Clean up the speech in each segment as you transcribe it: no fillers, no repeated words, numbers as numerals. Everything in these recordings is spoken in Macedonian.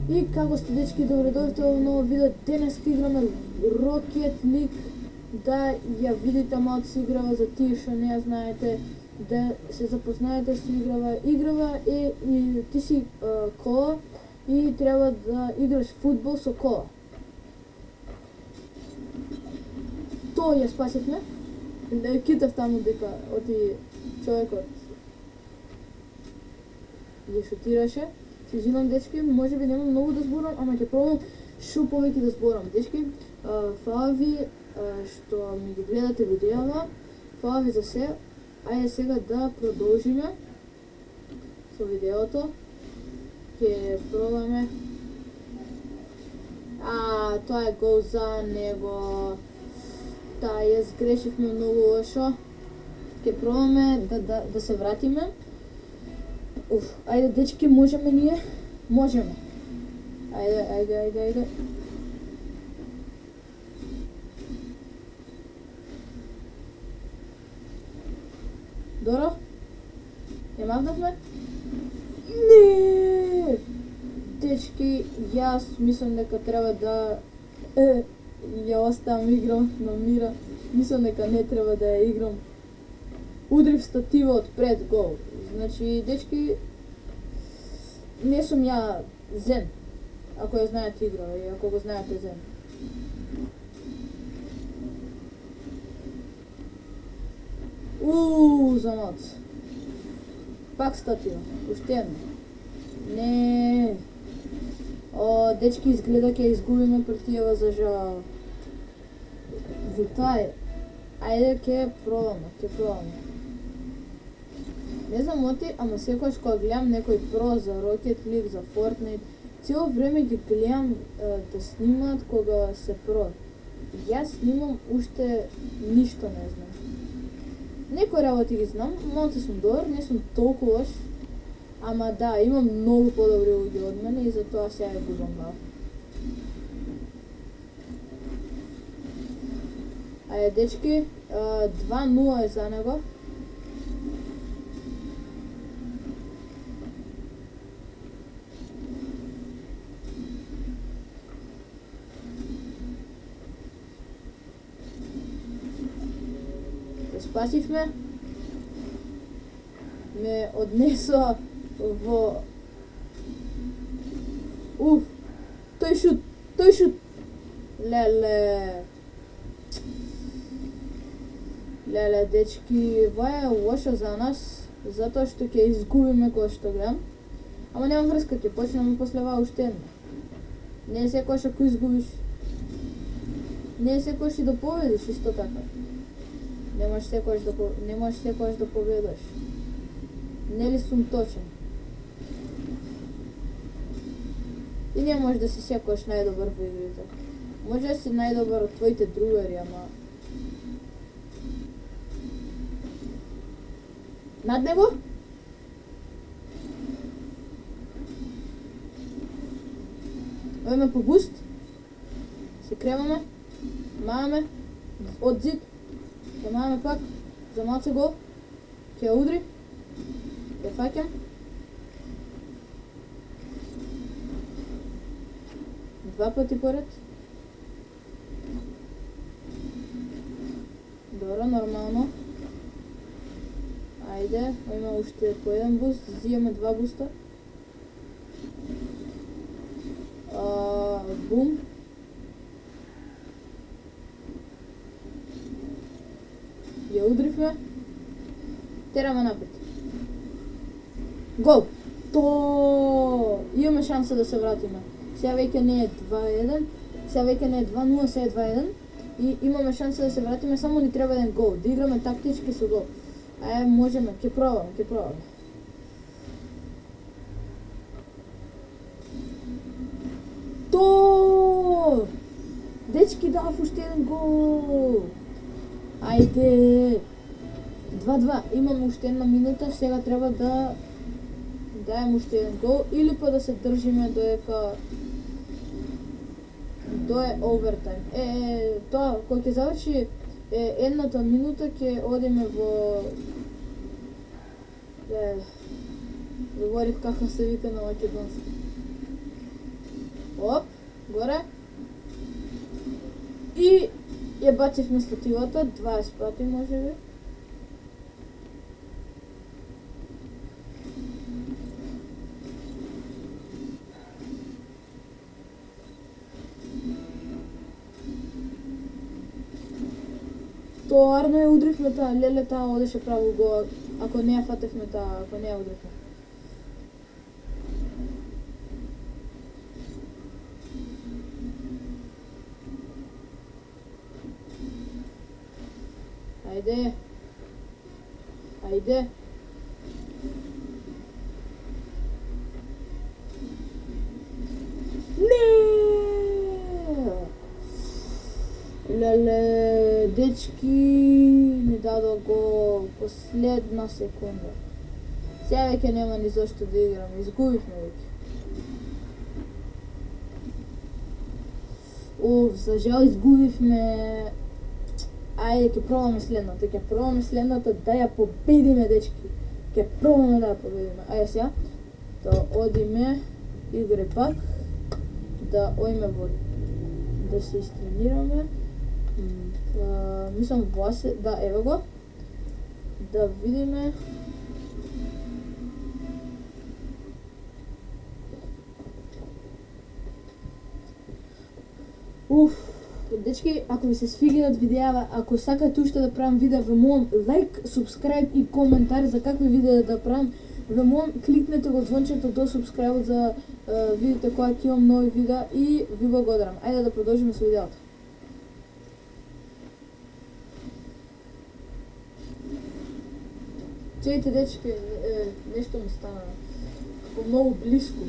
И како сте дечки, добре дојдовте во ново видео. Денес ќе играме Rocket League. Да ја видите малку се играва, за тие што не ја знаете, да се запознаете со играва. Играва е и ти си кола и треба да играш фудбал со кола. Тоа ја спасивме. Китав таму дека оти човекот ја шутираше. Се извинам дечки, можеби нема многу да зборам, ама ќе пробам што повеќе да зборам. Дечки, фала ви што ми ги гледате видеова, фала ви за се. Ајде сега да продолжиме со видеото. Ќе пробаме. Тоа е гол за него. Ја сгрешивме многу лошо. Ќе пробаме да се вратиме. Ајде дечки, можеме ние? Можеме. Ајде. Доро? Ја мавнавме? Не! Дечки, јас мислам дека треба да ја оставам играм на мира. Мислам дека не треба да ја играм. Удрив стативот пред гол. Значи, дечки, не сум ја Зен, ако ја знаете игра и ако го знаете Зен. За ноц. Пак статива, уште една. Не. Дечки, изгледа ќе изгубиме партијава за жал. Затоа е. Ајде ќе пробаме. Не знам оти, ама секогаш кога гледам некој про за Rocket League, за Fortnite, цело време ги гледам да снимаат кога се про. Јас снимам уште ништо не знам. Некои работи ги знам, малце сум добар, не сум толку лош, ама да, имам многу подобри луѓе од мене и затоа сега ја губам малку. Ајде дечки, 2-0 е за него. Спасивме. Ме однесо во... Тој шут! Леле, дечки, ова е лошо за нас, затоа што ќе изгубиме кога што гледам. Ама нема врска, ќе почнеме после ова уште една. Не секојаш ако изгубиш. Не секојаш и да победиш исто така. Не можеш секојаш да победаш. Нели сум точен? И не можеш да си секојаш најдобар во игрите. Може да си најдобар од твоите другари, ама... Над него? Овеме по буст. Се кремаме. Маваме. Од зид. Ќе маваме пак. За малце гол. Ќе ја удри. Ќе фаќам. Два пати поред. Добро, нормално. Ајде, има уште по еден буст, зијаме два буста. Бум. Ја удривме. Тераме напред. Гол! Имаме шанса да се вратиме. Сега веќе не е 2-1, сега веќе не е 2-0, сега е 2-1. И имаме шанса да се вратиме, само ни треба еден гол. Да играме тактички со гол. Можеме, ќе пробаме. Дечки, дав уште еден гол. Ајде. 2-2, имаме уште една минута, сега треба да даем уште еден гол или па да се држиме додека дое овертајм. Тоа, кога ќе заврши едната минута, ќе одиме во... Заборив како се вика на македонски. Оп, горе. И ја бацив на стативата 20 пати можеби. Тоарно ја удревме таа, леле таа одеше право го, ако не ја фатевме таа, ако не ја удревме. Ајде. Ајде. Не! Леле, дечки, ми дадо го последна секунда. Сега веќе нема ни зашто да играме, изгубивме веќе. За жал изгубивме. Ајде, ќе пробаме следната, да ја победиме, дечки. Ќе пробаме да ја победиме. Ајде сега, да одиме, игре пак, да оиме во, да се истренираме. Мислам власе, да, ево го. Да видиме. Дечки, ако ви се свигнат видеа, ако сакате уште да правам видеа, ве молам лайк, субскрайб и коментар за какви видеа да правам. Ве молам кликнете го звончето до субскрайб за видите кога ќе имам нови видеа и ви благодарам. Ајде да продолжиме со видеото. Чејте, дечки, нешто ми стана многу блиску.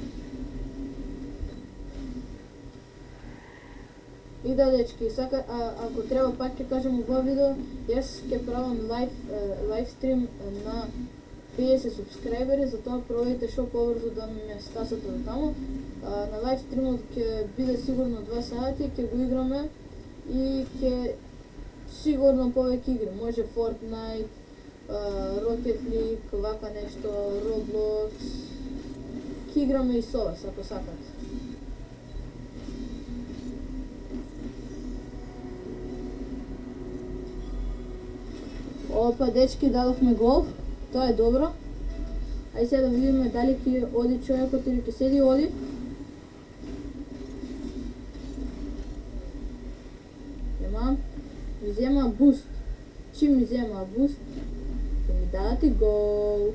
И да, дечки, ако треба пак ќе кажам во видео, јас ќе правам лайв стрим на 50 субскрайбери, затоа пробајте шо побрзо да ме стасате до таму. На лайв стримот ќе биде сигурно 2 сати, ќе го играме и ќе сигурно повеќе игри. Може Fortnite, Rocket League, вака нешто, Roblox. Ќе играме и со вас, ако сакате. Опа, дечки, дадовме гол. Тоа е добро. Ајде сега да видиме дали ќе оди човекот или ќе седи, оди. Ми зема буст. Чим ми зема буст, ќе ми дадат и гол.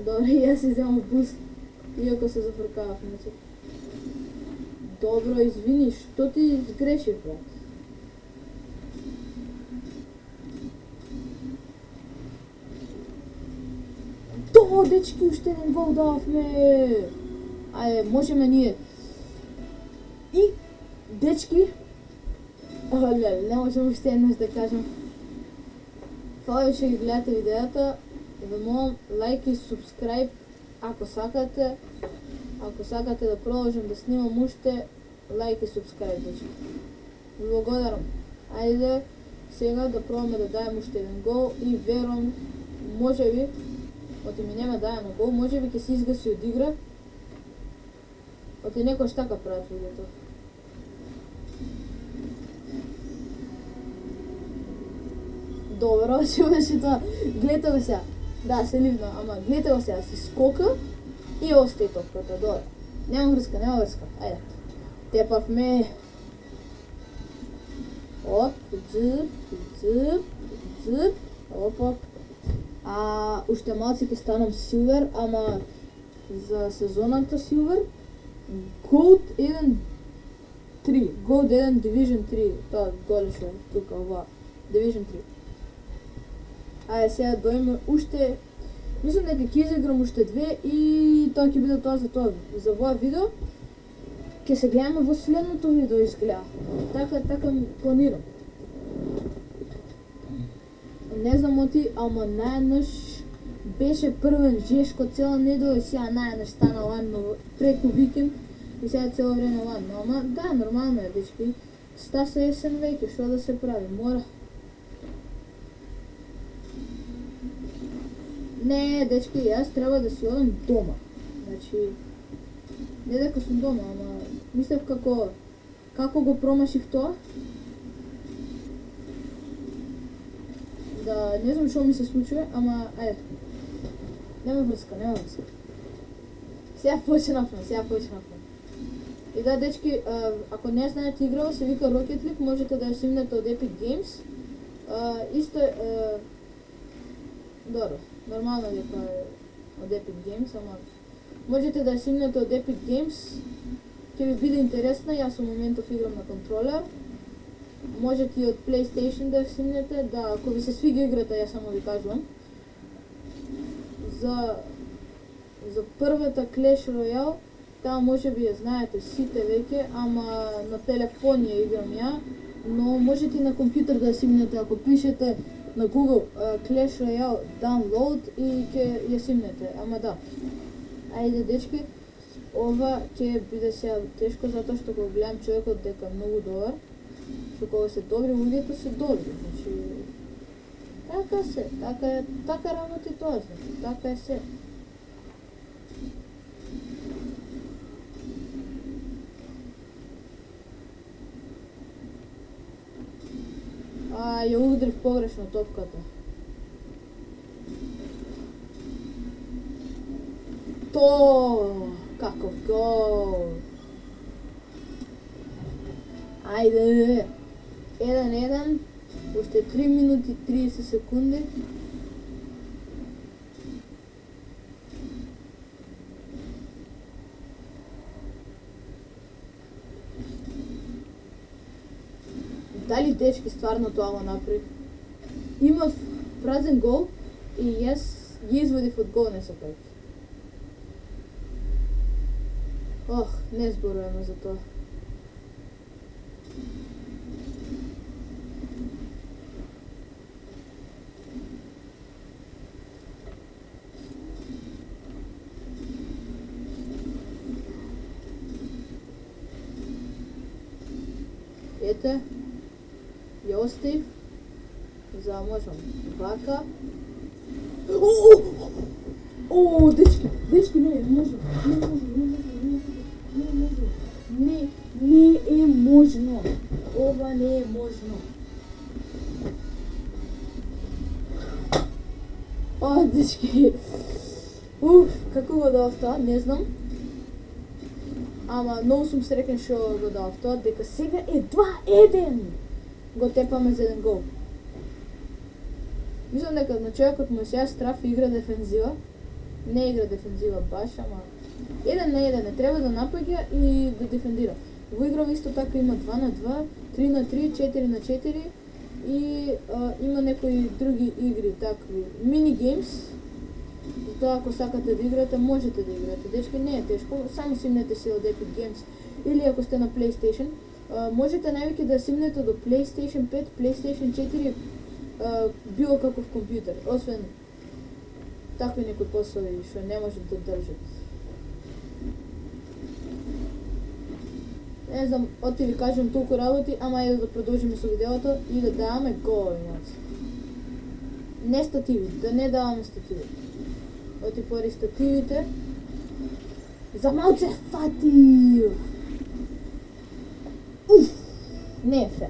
Добре, јас си земам буст, иако се зафркавав. Добро, извини, што ти сгрешив, брат? Дечки, уште еден гол дававме. Ајде, можеме ние. И, дечки, не можем уште еднаш да кажам. Фала што ги гледате видеата. Ве молам лайк и субскрайб ако сакате. Ако сакате да продолжам да снимам уште, лайк и субскрайб, дечки. Ви благодарам. Ајде сега да пробаме да даем уште еден гол и верувам, можеби, оти ми нема дајано гол, можеби ќе се изгаси од игра. Оти некојаш така прават луѓето. Добро, че беше тоа. Гледате го сега. Да, се ливно, ама гледате го сега, си скока и остаи топката, добро. Нема врска. Ајде. Тепавме. Оп, дзип. Оп. Уште малци ќе станам силвер, ама за сезоната силвер. Gold 1-3. Gold 1 Division 3. Тоа голеше тука, ова. Division 3. Ајде сега доиме уште. Мислам дека ќе изиграм уште 2 и тоа ќе биде тоа за тоа. За оваа видео. Ќе се гледаме во следното видео изгледа. Така планирам. Не знам оти, ама наеднаш беше првен жешко цела недела и сега наеднаш стана ладно преку викенд и сега цело време ладно. Ама да, нормално е, дечки. Стаса есен веќе, што да се прави, мора. Не, дечки, јас треба да си одам дома. Значи, не дека сум дома, ама мислев како го промашив тоа. Да, не знам што ми се случува, ама ајде. Нема врска. Сега почнавме. И да, дечки, ако не знаете играва, се вика Rocket League, можете да ја симнете од Epic Games. Исто е... Добро, нормално дека е од Epic Games, ама можете да ја симнете од Epic Games. Ќе ви биде интересна, јас со моментов играм на контролер. Можете и од PlayStation да ја симнете, да, ако ви се свига играта, јас само ви кажувам. За првата Clash Royale, таа може би ја знаете сите веќе, ама на телефон ја играм ја, но можете и на компјутер да ја симнете, ако пишете на Google Clash Royale download и ќе ја симнете, ама да. Ајде дечки, ова ќе биде сега тешко затоа што го гледам човекот дека многу добар, што кога се добри луѓето се добри, значи така се, така работи тоа, значи, така е се. Ја удрив погрешно топката. Каков гол! Ајде! 1-1, уште 3 минути 30 секунди. Дали дечки стварно тоа го направив? Имав празен гол и јас ја извадив од гол несакајќи. Ох, не зборуваме за тоа. Ете, ја оставив, за да можам вака. Дечки, не е можно. Ова не е можно. Дечки. Како го дав тоа, не знам. Ама многу сум среќен што го дав тоа, дека сега е 2-1. Го тепаме за еден гол. Мислам дека на човекот му сега страф игра дефензива. Не игра дефензива баш, ама 1-1, не треба да напаѓа и да дефендира. Во играва исто така има 2-2, 3-3, 4-4 и има некои други игри, такви мини геймс. Затоа ако сакате да играте, можете да играте. Дечки, не е тешко, само симнете си од Epic Games или ако сте на PlayStation. Можете највеќе да симнете до PlayStation 5, PlayStation 4, било каков компјутер, освен такви некои посови што не можат да држат. Не знам, оти ви кажам толку работи, ама е да продолжиме со видеото и да даваме голови, не стативи, да не даваме стативи. Оти пори стативите. За малце фатив! Не е фер.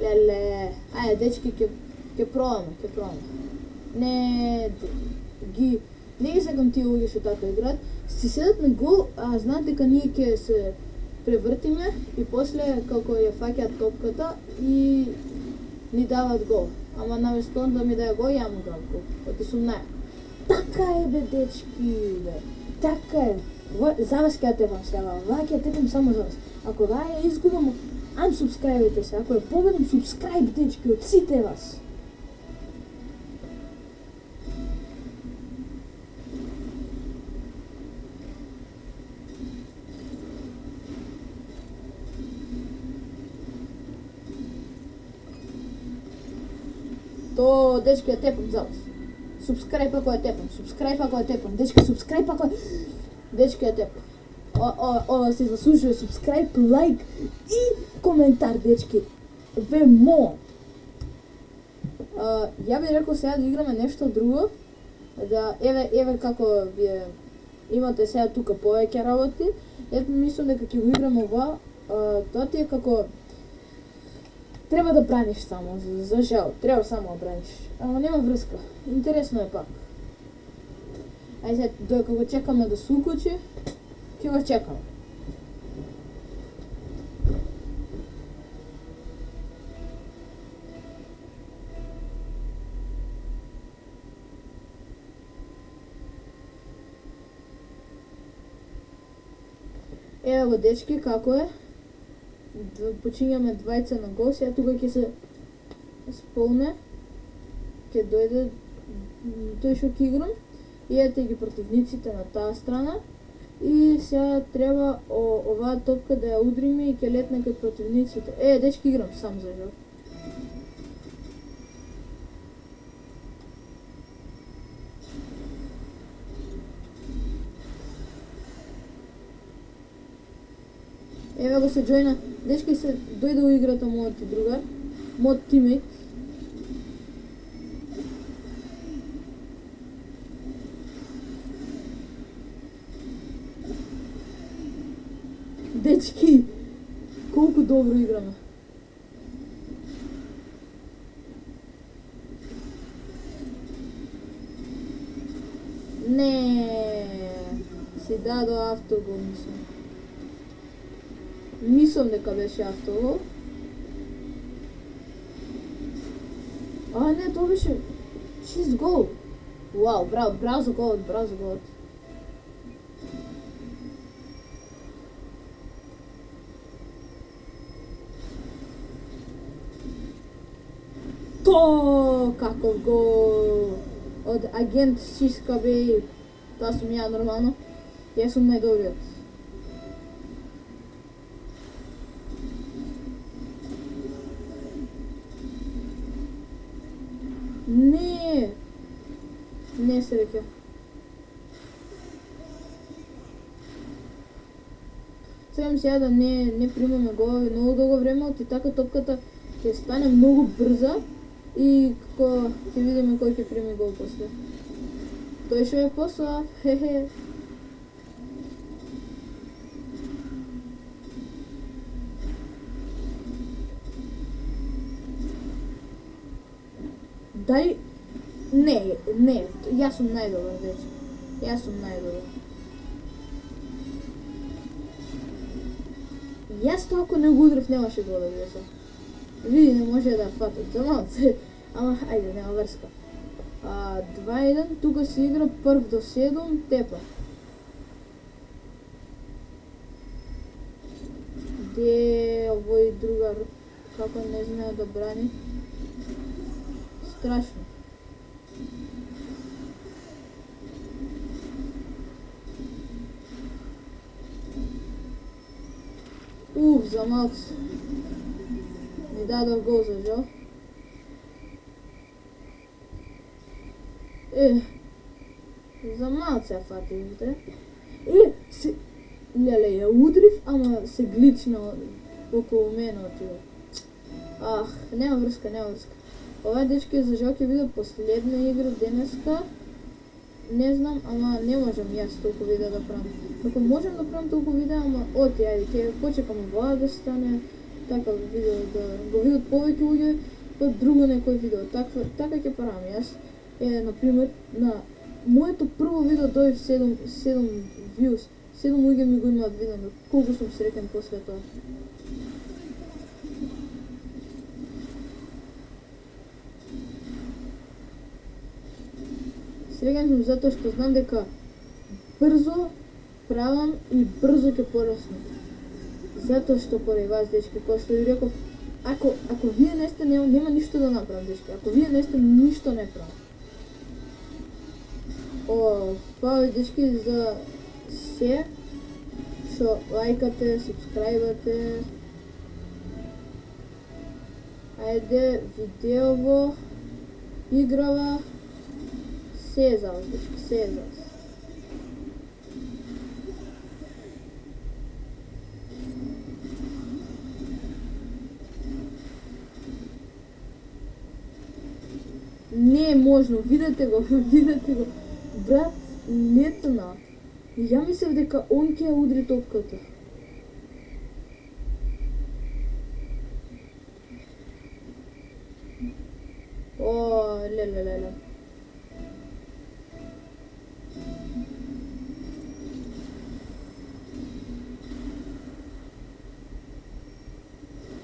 Леле, ајде дечки, ќе пробаме. Не ги сакам тие луѓе што така играат. Си седат на гол, а знаат дека ние ќе се превртиме и после како ја фаќаат топката и ни дават гол. Ама наместо да ми даде гол, ја му дам гол. Оти сум наја. Така е бе дечки, бе. Така е. За вас ќе тепам сега, ќе тепам само за вас. Ако ја изгубам, unsubscribe-ете се. Ако ја победам, subscribe дечки од сите вас. То дечки ја тепам за вас. Subscribe ако ја тепам, дечки, subscribe ако дечки ја тепам. Ова се заслужува subscribe, лайк и коментар, дечки. Ве молам. Ја би рекол сега да играме нешто друго. Да еве како ви е имате сега тука повеќе работи. Ето мислам дека ќе го играм ова. Тоа ти е како треба да браниш само, за жал, треба само да браниш. Ама нема врска. Интересно е пак. Ајде сега додека го чекаме да се укочи, ќе го чекаме. Ево го дечки како е. Почињаме двајца на гол, сега тука ќе се сполне. Ќе дојде тој што ќе играм. И ете ги противниците на таа страна. И сега треба оваа топка да ја удриме и ќе летне кај противниците. Дечки играм сам за жал. Еве го се џојна, дечки се дојде у играта мојот другар, мојот тимейт. Дечки, колку добро играме. Не, си дадо автогол, мислам. Мислам дека беше автогол. Не, тоа беше чист гол. Вау, браво за голот, браво за голот. Каков гол од агент Сиска бе. Тоа сум ја нормално. Јас сум најдобриот. Не среќа. Сеќам сега да не примаме голови многу долго време, и така топката ќе стане многу брза и како ќе видиме кој ќе прими гол после. Тој што е послав, хе. Дај... Не, јас сум најдобар, дече. Јас сум најдобар. Јас тоа ако не го удрив немаше гол да биде. Види, не може да фатат за малце. Ама, ајде, нема врска. 2-1, тука се игра прв до 7, тепа. Де овој другар, како не знае да брани. Страшно. За малце. Ми дадов гол за жал. За малце ја фативте. Леле, ја удрив, ама се глична околу мене отиде. Нема врска. Ова дечки за жал ќе биде последна игра денеска. Не знам, ама не можам јас толку видео да правам. Ако можам да правам толку видео, ама ајде, ќе почекам ова да стане, така видео да го видат повеќе луѓе, па друго некој видео. Така ќе правам јас. Например, на моето прво видео дојде 7 views. 7 луѓе ми го имаат видено. Колку сум среќен после тоа. Среќен сум затоа што знам дека брзо правам и брзо ќе пораснам. Затоа што поради вас, дечки, кој што ви реков, ако вие не сте, нема ништо да направам, дечки. Ако вие не сте, ништо не правам. Фала, дечки, за се, што лајкате, субскрајбате. Ајде, видеово, играва, се е за вас, дечки, се е за вас. Не е можно, видете го, брат, летна. Ја мислев дека он ќе ја удри топката. О, леле.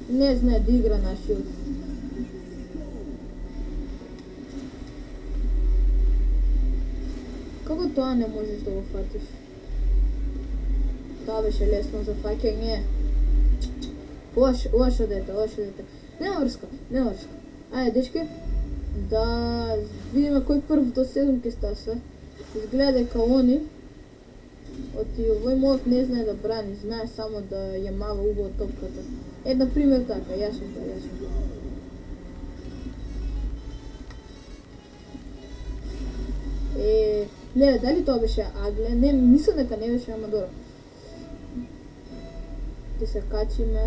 Не знае да игра нашиот. Како тоа не можеш да го фатиш? Тоа беше лесно за фаќање. Лошо дете. Нема врска. Ајде, дечки, да видиме кој прв до 7 ќе стаса. Изгледа дека они, оти овој молк не знае да брани, знае само да ја мава убаво топката. Например така, јас сум тоа. Не, дали тоа беше Агле? Не, мислам дека не беше Амадора. Ќе се качиме.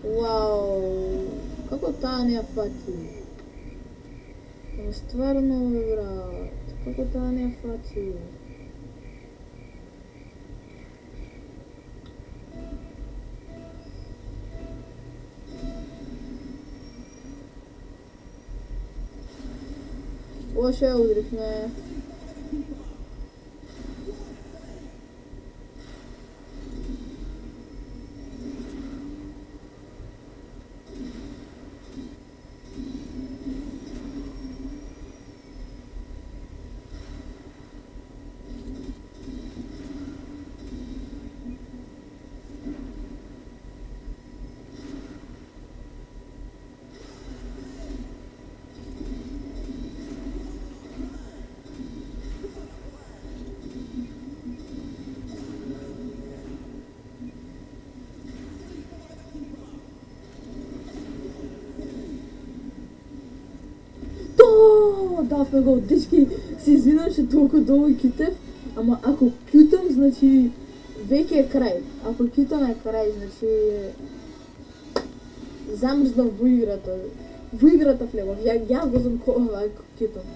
Вау, како таа не ја фати? Стварно, брат, како таа не ја фати? Лошо ја удрихме. Давме го, дечки, се извинам што толку долго китев, ама ако кютам, значи веќе е крај. Ако кютам е крај, значи замрзнав во играта. Во играта влегов, ја го знам кога ако кютам.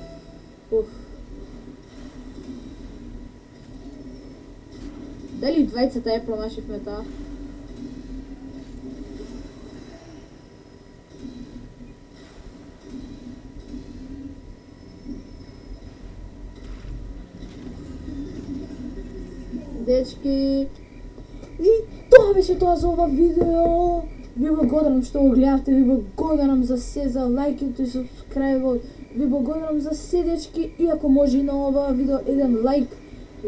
Дали двајцата ја промашивме таа? Дечки, и тоа беше тоа за ова видео. Ви благодарам што го гледавте, ви благодарам за се, за лајките и сабскрајбот. Ви благодарам за се, дечки, и ако може на ова видео еден лајк.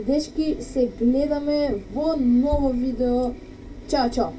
Дечки, се гледаме во ново видео. Чао!